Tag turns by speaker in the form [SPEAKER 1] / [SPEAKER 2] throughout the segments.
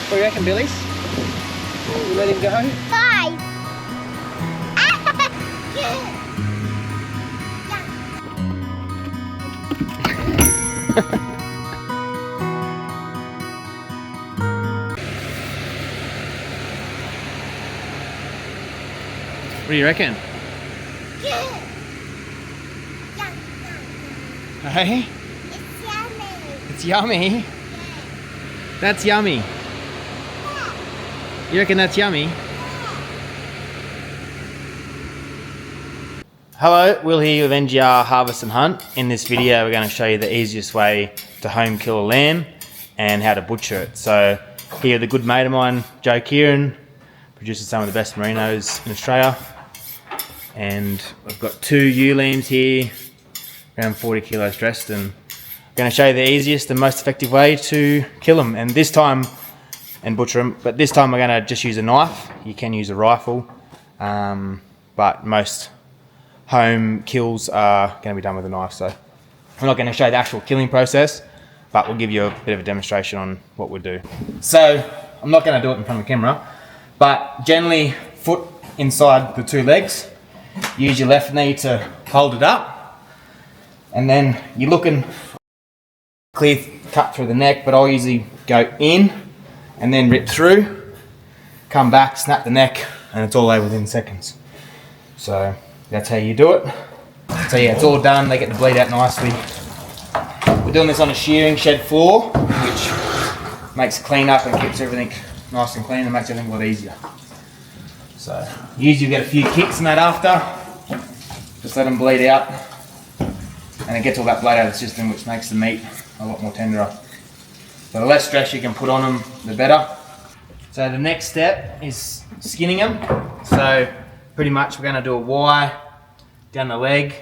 [SPEAKER 1] What do you reckon, Billies? You let him go?
[SPEAKER 2] 5.
[SPEAKER 1] What do you reckon? Hey?
[SPEAKER 2] It's yummy.
[SPEAKER 1] It's yummy. That's yummy. You reckon that's yummy? Hello, Will here with NGR Harvest and Hunt. In this video we're going to show you the easiest way to home kill a lamb and how to butcher it. So here the good mate of mine, Joe Kieran, produces some of the best merinos in Australia. And I've got 2 ewe lambs here, around 40 kilos dressed, and I'm going to show you the easiest and most effective way to kill them. And this time, and butcher them, but this time we're going to just use a knife. You can use a rifle, but most home kills are going to be done with a knife. So we're not going to show you the actual killing process, but we'll give you a bit of a demonstration on what we'll do. So I'm not going to do it in front of the camera, but generally foot inside the 2 legs. Use your left knee to hold it up, and then you're looking clear cut through the neck, but I'll usually go in and then rip through, come back, snap the neck, and it's all over within seconds. So that's how you do it. So yeah, it's all done. They get the bleed out nicely. We're doing this on a shearing shed floor, which makes it clean up and keeps everything nice and clean and makes everything a lot easier. So usually you get a few kicks in that after. Just let them bleed out, and it gets all that blood out of the system, which makes the meat a lot more tenderer. So the less stress you can put on them, the better. So the next step is skinning them. So pretty much we're going to do a Y down the leg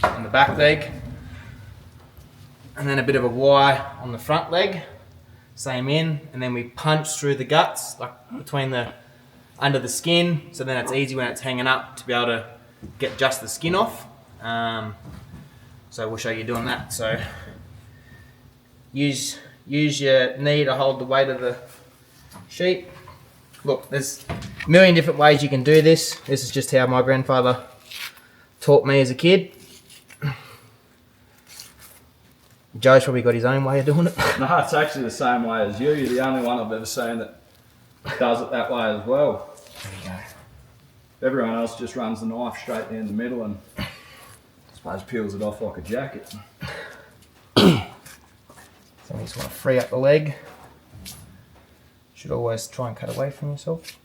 [SPEAKER 1] and the back leg, and then a bit of a Y on the front leg, same in, and then we punch through the guts, like between the under the skin, so then it's easy when it's hanging up to be able to get just the skin off. So we'll show you doing that. So use your knee to hold the weight of the sheep. Look, there's a million different ways you can do this. This is just how my grandfather taught me as a kid. Joe's probably got his own way of doing it.
[SPEAKER 3] No, it's actually the same way as you. You're the only one I've ever seen that does it that way as well.
[SPEAKER 1] There you go.
[SPEAKER 3] Everyone else just runs the knife straight down the middle and I suppose peels it off like a jacket.
[SPEAKER 1] So you just want to free up the leg. Should always try and cut away from yourself.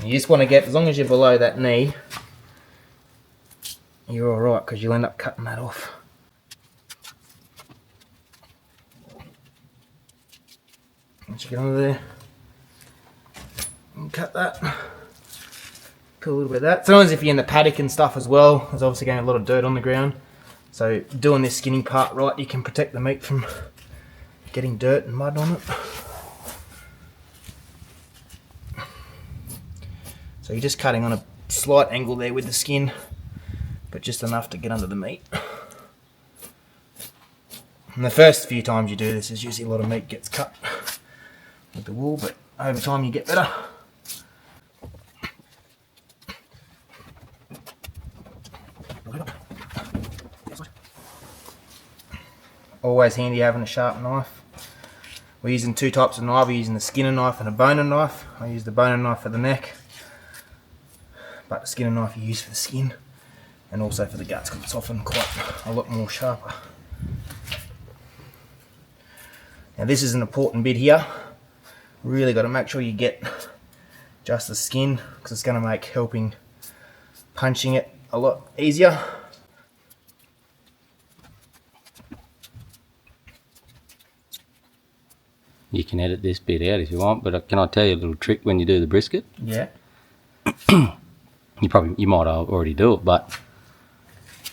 [SPEAKER 1] You just want to get, as long as you're below that knee, you're alright, because you'll end up cutting that off. Once you get under there, and cut that. Put a little bit of that. Sometimes if you're in the paddock and stuff as well, there's obviously going to be a lot of dirt on the ground. So doing this skinning part right, you can protect the meat from getting dirt and mud on it. So you're just cutting on a slight angle there with the skin, but just enough to get under the meat. And the first few times you do this, is usually a lot of meat gets cut with the wool, but over time you get better. Always handy having a sharp knife. We're using 2 types of knife. We're using the skinner knife and a boner knife. I use the boner knife for the neck, but the skinner knife you use for the skin and also for the guts, because it's often quite a lot more sharper. Now this is an important bit here. Really got to make sure you get just the skin, because it's going to make helping punching it a lot easier.
[SPEAKER 4] You can edit this bit out if you want, but can I tell you a little trick when you do the brisket?
[SPEAKER 1] Yeah.
[SPEAKER 4] You might already do it, but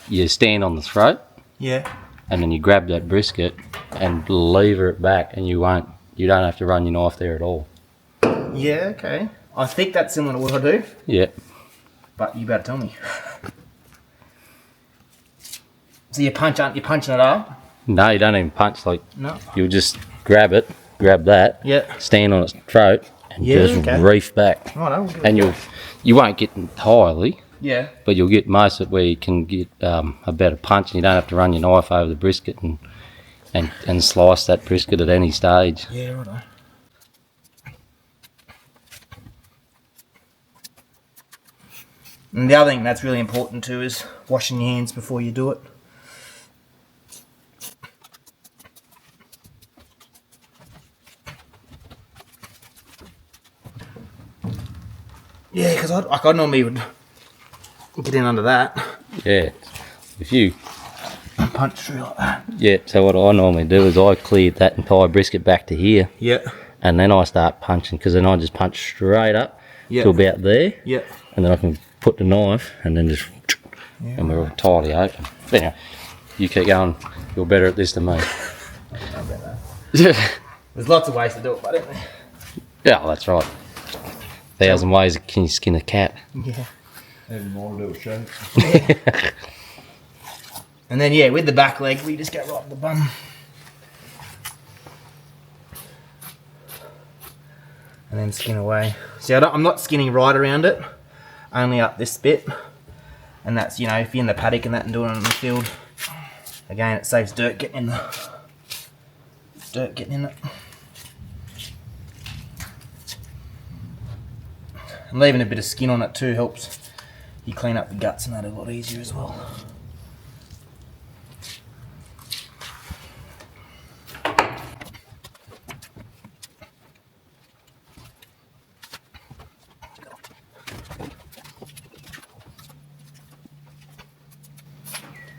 [SPEAKER 4] you stand on the throat.
[SPEAKER 1] Yeah.
[SPEAKER 4] And then you grab that brisket and lever it back, and you don't have to run your knife there at all.
[SPEAKER 1] Yeah, okay. I think that's similar to what I do.
[SPEAKER 4] Yeah.
[SPEAKER 1] But you better tell me. So you're punching it up?
[SPEAKER 4] No, you don't even punch. Like,
[SPEAKER 1] No.
[SPEAKER 4] you'll just grab that,
[SPEAKER 1] Yeah.
[SPEAKER 4] stand on its throat, and
[SPEAKER 1] Yeah,
[SPEAKER 4] just
[SPEAKER 1] okay.
[SPEAKER 4] reef back.
[SPEAKER 1] Right,
[SPEAKER 4] And you won't get entirely,
[SPEAKER 1] yeah.
[SPEAKER 4] but you'll get most of it where you can get a better punch, and you don't have to run your knife over the brisket and slice that brisket at any stage.
[SPEAKER 1] Yeah, right. And the other thing that's really important too is washing your hands before you do it. Yeah, because I normally would get in under that
[SPEAKER 4] Yeah, if you
[SPEAKER 1] and punch through like that.
[SPEAKER 4] yeah. So what I normally do is I clear that entire brisket back to here,
[SPEAKER 1] Yeah,
[SPEAKER 4] and then I start punching, because then I just punch straight up
[SPEAKER 1] yeah,
[SPEAKER 4] to about there,
[SPEAKER 1] yeah.
[SPEAKER 4] and then I can put the knife and then just and we're entirely open. But anyway, you keep going. You're better at this than me.
[SPEAKER 1] There's lots of ways to do it, but isn't there?
[SPEAKER 4] Yeah, that's right. 1,000 ways can you skin a cat.
[SPEAKER 1] Yeah.
[SPEAKER 3] Even more to do with shape.
[SPEAKER 1] And then yeah, with the back leg, we just go right up the bum. And then skin away. See, I'm not skinning right around it, only up this bit. And that's, you know, if you're in the paddock and that and doing it in the field, again, it saves dirt getting in it. And leaving a bit of skin on it too helps you clean up the guts and that a lot easier as well.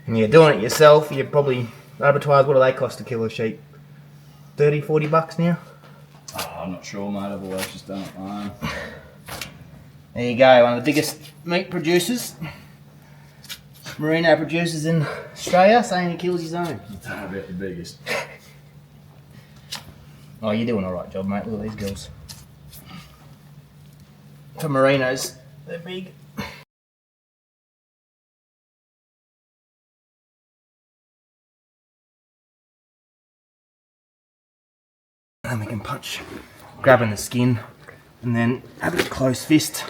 [SPEAKER 1] And you're doing it yourself, you probably advertise, what do they cost a kilo of sheep? 30, 40 bucks now?
[SPEAKER 3] Oh, I'm not sure, mate. I've always just done it my own.
[SPEAKER 1] There you go, one of the biggest meat producers, Merino producers in Australia, saying he kills his own.
[SPEAKER 3] I don't know about the biggest.
[SPEAKER 1] Oh, you're doing alright job, mate. Look at these girls. For Merinos, they're big. And then we can punch, grabbing the skin, and then have a close fist.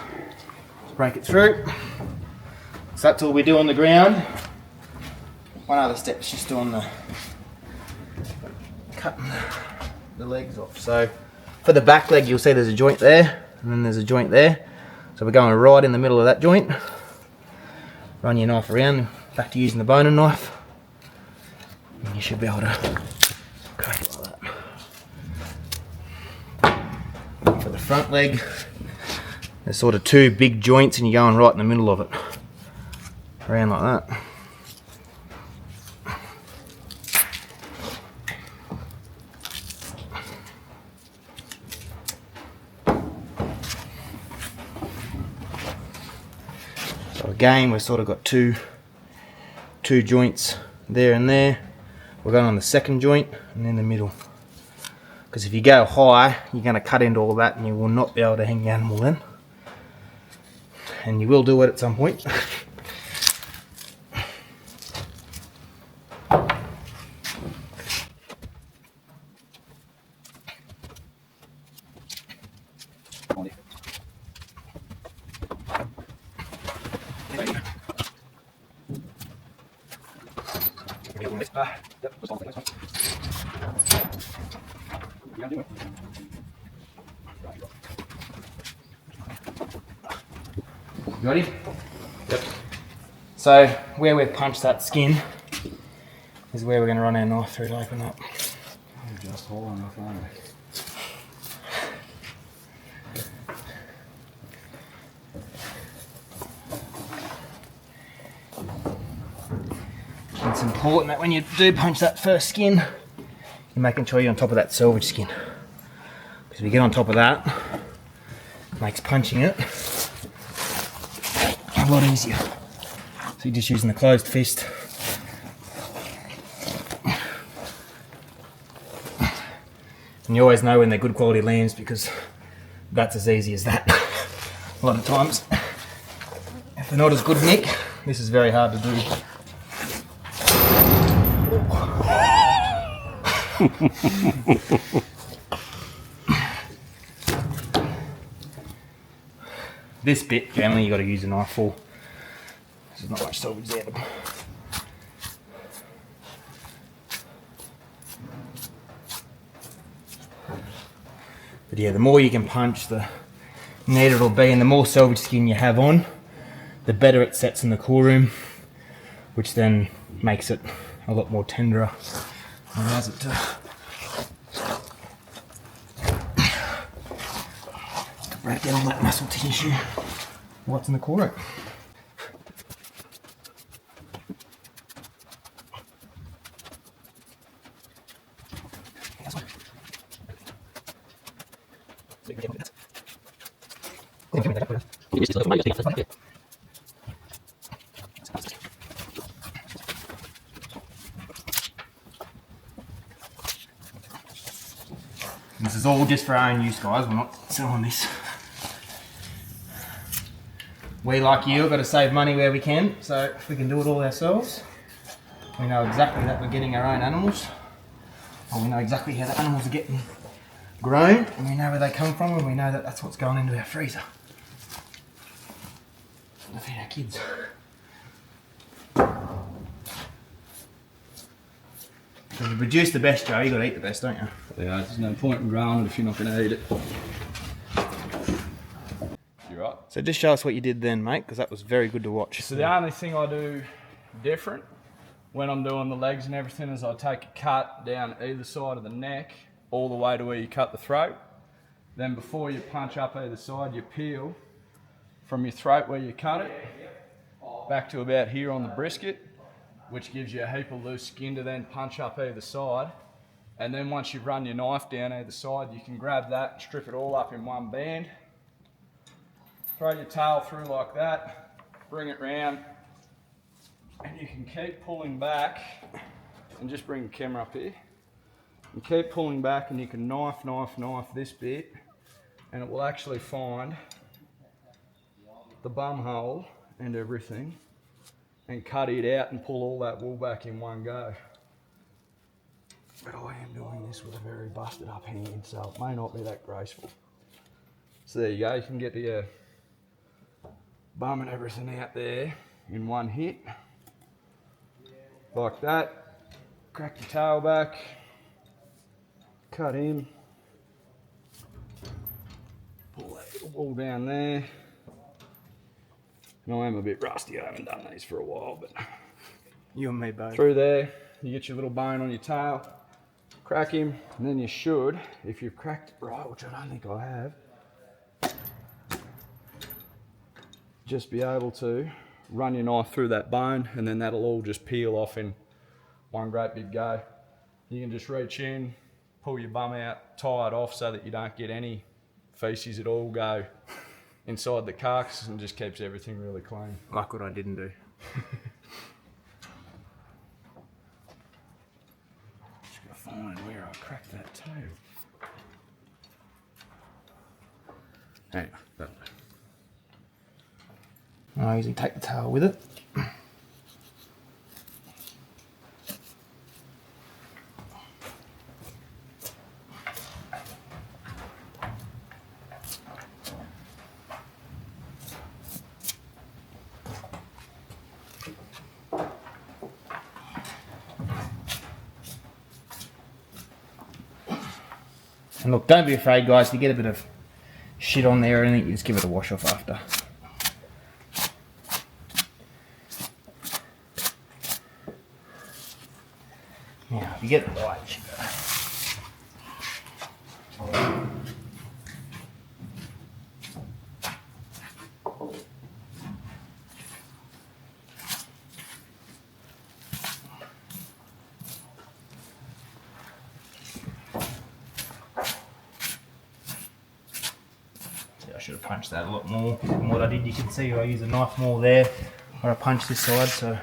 [SPEAKER 1] Just break it through. So that's all we do on the ground. One other step is just doing cutting the legs off. So for the back leg, you'll see there's a joint there, and then there's a joint there. So we're going right in the middle of that joint. Run your knife around, back to using the boning knife, and you should be able to crack it like that. For the front leg, there's sort of two big joints, and you're going right in the middle of it, around like that. So again, we've sort of got two joints there and there. We're going on the second joint and in the middle. Because if you go high, you're going to cut into all that and you will not be able to hang the animal then. And you will do it at some point. You ready? Yep. So where we've punched that skin is where we're going to run our knife through to open up.
[SPEAKER 3] Just hole enough, aren't we?
[SPEAKER 1] It's important that when you do punch that first skin, you're making sure you're on top of that selvage skin. Because if you get on top of that, it makes punching it a lot easier. So you're just using the closed fist. And you always know when they're good quality lambs because that's as easy as that. A lot of times, if they're not as good nick, this is very hard to do. This bit, generally, you got to use a knife for. There's not much salvage there. But yeah, the more you can punch, the neater it'll be, and the more salvage skin you have on, the better it sets in the cool room, which then makes it a lot more tenderer. Allows it to break down all that muscle tissue. What's in the cool room? This is all just for our own use, guys. We're not selling this. We, like you, have got to save money where we can, so if we can do it all ourselves, we know exactly that we're getting our own animals, or we know exactly how the animals are getting grown, and we know where they come from, and we know that that's what's going into our freezer to feed our kids. So to produce the best, Joe, you got to eat the best, don't you?
[SPEAKER 3] Yeah, there's no point in growing it if you're not going to eat it. You're right.
[SPEAKER 1] So just show us what you did then, mate, because that was very good to watch.
[SPEAKER 3] So the only thing I do different when I'm doing the legs and everything is I take a cut down either side of the neck all the way to where you cut the throat. Then before you punch up either side, you peel from your throat where you cut it back to about here on the brisket, which gives you a heap of loose skin to then punch up either side. And then once you've run your knife down either side, you can grab that and strip it all up in one band. Throw your tail through like that, bring it round, and you can keep pulling back, and just bring the camera up here. You keep pulling back and you can knife this bit, and it will actually find the bum hole and everything, and cut it out and pull all that wool back in one go. But I am doing this with a very busted up hand, so it may not be that graceful. So there you go, you can get the bum and everything out there in one hit. Like that. Crack your tail back. Cut in. Pull that little wool down there. And I am a bit rusty, I haven't done these for a while, but
[SPEAKER 1] You and me both.
[SPEAKER 3] through there, you get your little bone on your tail, crack him, and then you should, if you've cracked it right, which I don't think I have, just be able to run your knife through that bone, and then that'll all just peel off in one great big go. You can just reach in, pull your bum out, tie it off so that you don't get any feces at all go inside the carcass, and just keeps everything really clean.
[SPEAKER 1] Like what I didn't do.
[SPEAKER 3] Just gotta find where I cracked that tail. Anyway, that'll do.
[SPEAKER 1] I usually take the tail with it. And look, don't be afraid, guys, if you get a bit of shit on there or anything, you just give it a wash off after. Now, if you get it right, you should go. I should have punched that a lot more than what I did. You can see I use a knife more there where I punch this side, so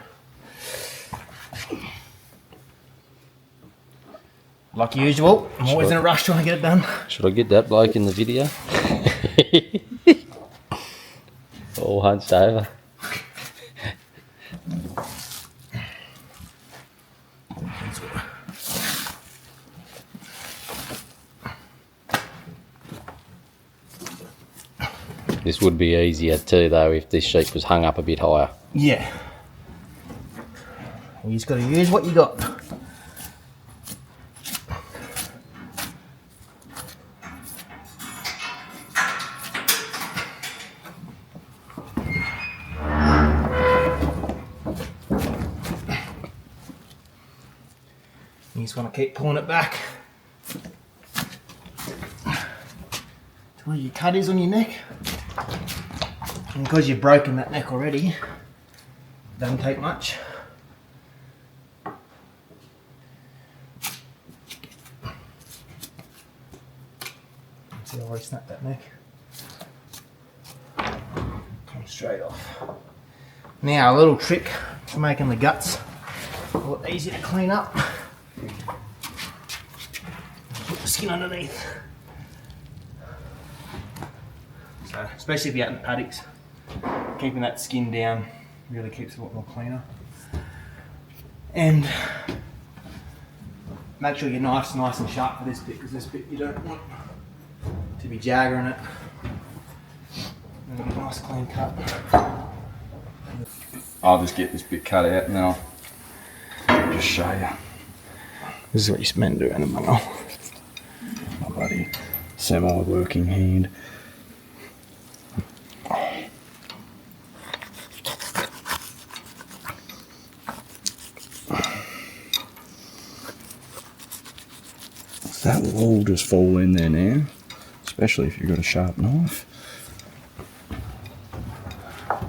[SPEAKER 1] like usual, I'm always in a rush trying to get it done.
[SPEAKER 4] Should I get that bloke in the video? All hunched over. this would be easier too, though, if this sheep was hung up a bit higher.
[SPEAKER 1] Yeah. You just got to use what you got. You just want to keep pulling it back to where your cut is on your neck. And because you've broken that neck already, it doesn't take much. See how I snap that neck? Come straight off. Now a little trick for making the guts a lot easier to clean up. Put the skin underneath. So, especially if you're out in paddocks, keeping that skin down really keeps it a lot more cleaner. And make sure your knife's nice and sharp for this bit, because this bit you don't want to be jaggering it. And a nice clean cut.
[SPEAKER 3] I'll just get this bit cut out and then I'll just show you.
[SPEAKER 1] This is what you're meant to do in a bungalow.
[SPEAKER 3] My bloody semi-working hand. That will all just fall in there now, especially if you've got a sharp knife.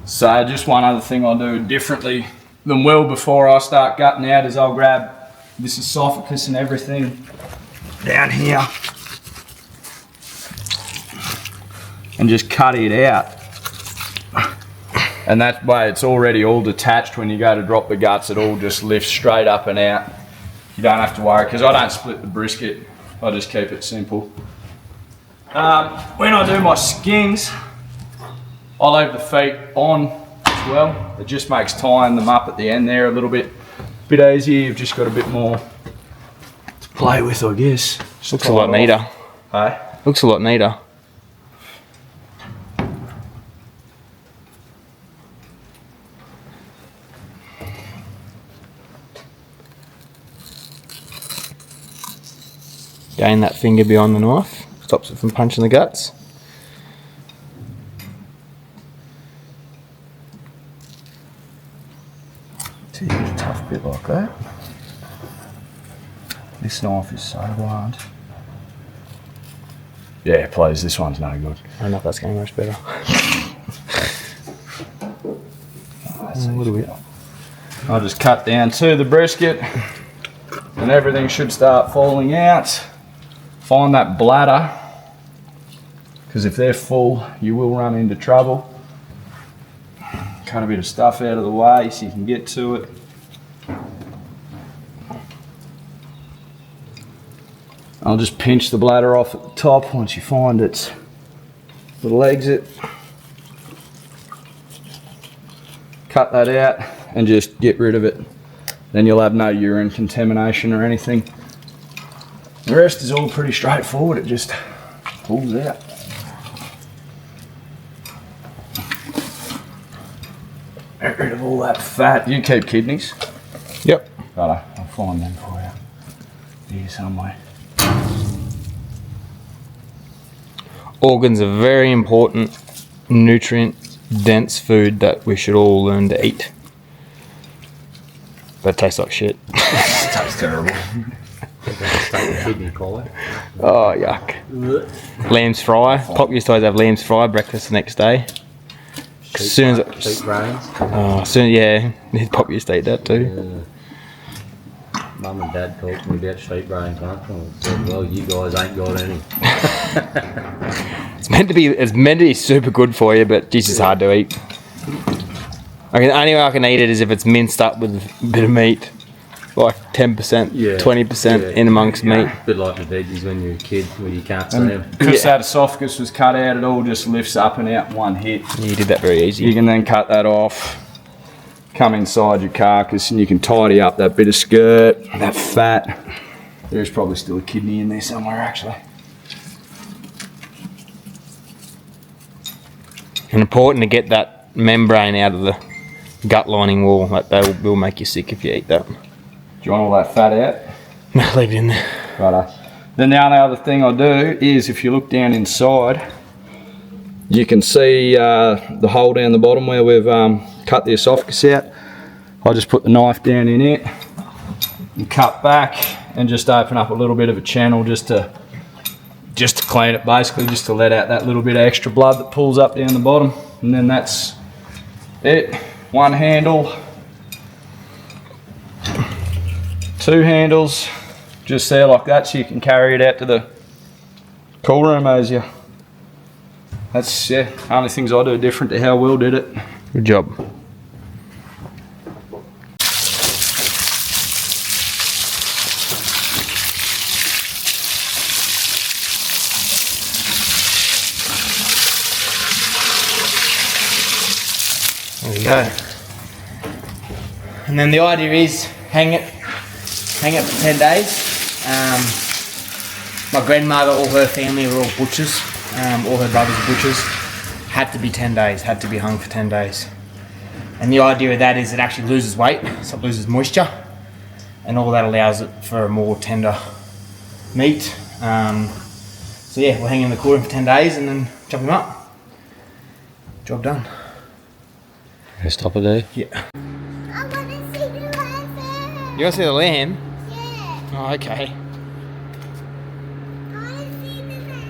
[SPEAKER 3] So just one other thing I'll do differently than Will before I start gutting out is I'll grab this esophagus and everything down here and just cut it out. And that way it's already all detached. When you go to drop the guts, it all just lifts straight up and out. You don't have to worry, because I don't split the brisket. I just keep it simple. When I do my skins, I leave the feet on as well. It just makes tying them up at the end there a little bit easier. You've just got a bit more to play with, I guess.
[SPEAKER 1] Looks a lot neater.
[SPEAKER 3] Hey?
[SPEAKER 1] Looks a lot neater. Gain that finger beyond the knife, stops it from punching the guts.
[SPEAKER 3] See, you get a tough bit like that. This knife is so blunt. Yeah, please, this one's no good.
[SPEAKER 1] I don't know if that's going much better.
[SPEAKER 3] A little bit. I'll just cut down to the brisket and everything should start falling out. Find that bladder, because if they're full, you will run into trouble. Cut a bit of stuff out of the way so you can get to it. I'll just pinch the bladder off at the top once you find its little exit. Cut that out and just get rid of it. Then you'll have no urine contamination or anything. The rest is all pretty straightforward, it just pulls out. Get rid of all that fat. You keep kidneys?
[SPEAKER 1] Yep.
[SPEAKER 3] Righto, I'll find them for you. Here somewhere.
[SPEAKER 1] Organs are very important, nutrient-dense food that we should all learn to eat. But it tastes like shit.
[SPEAKER 3] It tastes terrible.
[SPEAKER 4] Kidney colic.
[SPEAKER 1] Oh, yuck. Lamb's fry. Pop used to always have lamb's fry breakfast the next day. As soon as
[SPEAKER 4] Sheep brains.
[SPEAKER 1] yeah, Pop used to eat that too.
[SPEAKER 4] Mum and Dad talked to me about sheep brains once, and I said, "Well, you guys ain't got any."
[SPEAKER 1] It's meant to be super good for you, but geez, it's hard to eat. The only way I can eat it is if it's minced up with a bit of meat, like 10%, 20% in amongst meat.
[SPEAKER 4] A bit like the veggies when you're a kid, where you can't see them.
[SPEAKER 3] Because that esophagus was cut out, it all just lifts up and out in one hit.
[SPEAKER 1] You did that very easy.
[SPEAKER 3] You can then cut that off, come inside your carcass, and you can tidy up that bit of skirt, that fat. There's probably still a kidney in there somewhere, actually.
[SPEAKER 1] And important to get that membrane out of the gut lining wall. Like they will make you sick if you eat that.
[SPEAKER 3] Do you want all that fat out?
[SPEAKER 1] No, leave it in there.
[SPEAKER 3] Righto. Then the only other thing I do is, if you look down inside, you can see the hole down the bottom where we've cut the esophagus out. I just put the knife down in it and cut back and just open up a little bit of a channel just to clean it, basically, just to let out that little bit of extra blood that pulls up down the bottom. And then that's it. One handle, two handles, just there like that, so you can carry it out to the cool room as you. That's, yeah, only things I do different to how Will did it.
[SPEAKER 1] Good job. There we go. And then the idea is hang it for 10 days. My grandmother, all her family were all butchers. All her brothers were butchers. Had to be 10 days, had to be hung for 10 days. And the idea of that is it actually loses weight, so it loses moisture. And all that allows it for a more tender meat. So yeah, we'll hang in the cooler for 10 days and then chop them up. Job done.
[SPEAKER 4] Stop it there.
[SPEAKER 1] Yeah.
[SPEAKER 2] I want to see the lamb.
[SPEAKER 1] You want to see the lamb?
[SPEAKER 2] Yeah.
[SPEAKER 1] Oh, okay.
[SPEAKER 2] I want to see the lamb.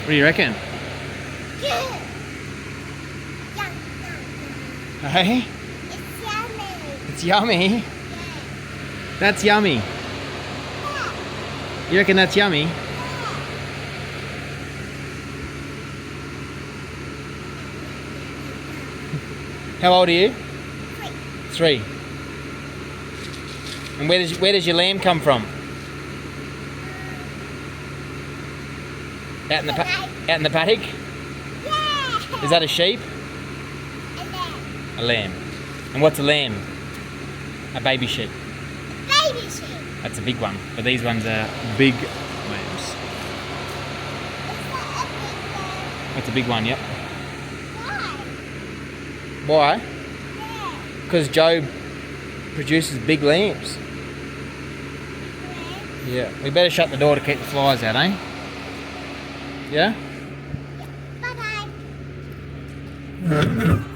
[SPEAKER 1] What do you reckon?
[SPEAKER 2] Yeah.
[SPEAKER 1] Hey?
[SPEAKER 2] It's yummy.
[SPEAKER 1] It's yummy.
[SPEAKER 2] Yeah.
[SPEAKER 1] That's yummy. You reckon that's yummy? How old are you? 3. And where does your lamb come from? Out in the paddock?
[SPEAKER 2] Yeah.
[SPEAKER 1] Is that a sheep? A lamb. And what's a lamb? A baby sheep.
[SPEAKER 2] Baby sheep.
[SPEAKER 1] That's a big one. But these ones are big lambs. That's a big one, yep.
[SPEAKER 2] Why?
[SPEAKER 1] Why? Because Joe produces big lambs. Yeah. We better shut the door to keep the flies out, eh? Yeah?
[SPEAKER 2] Bye-bye.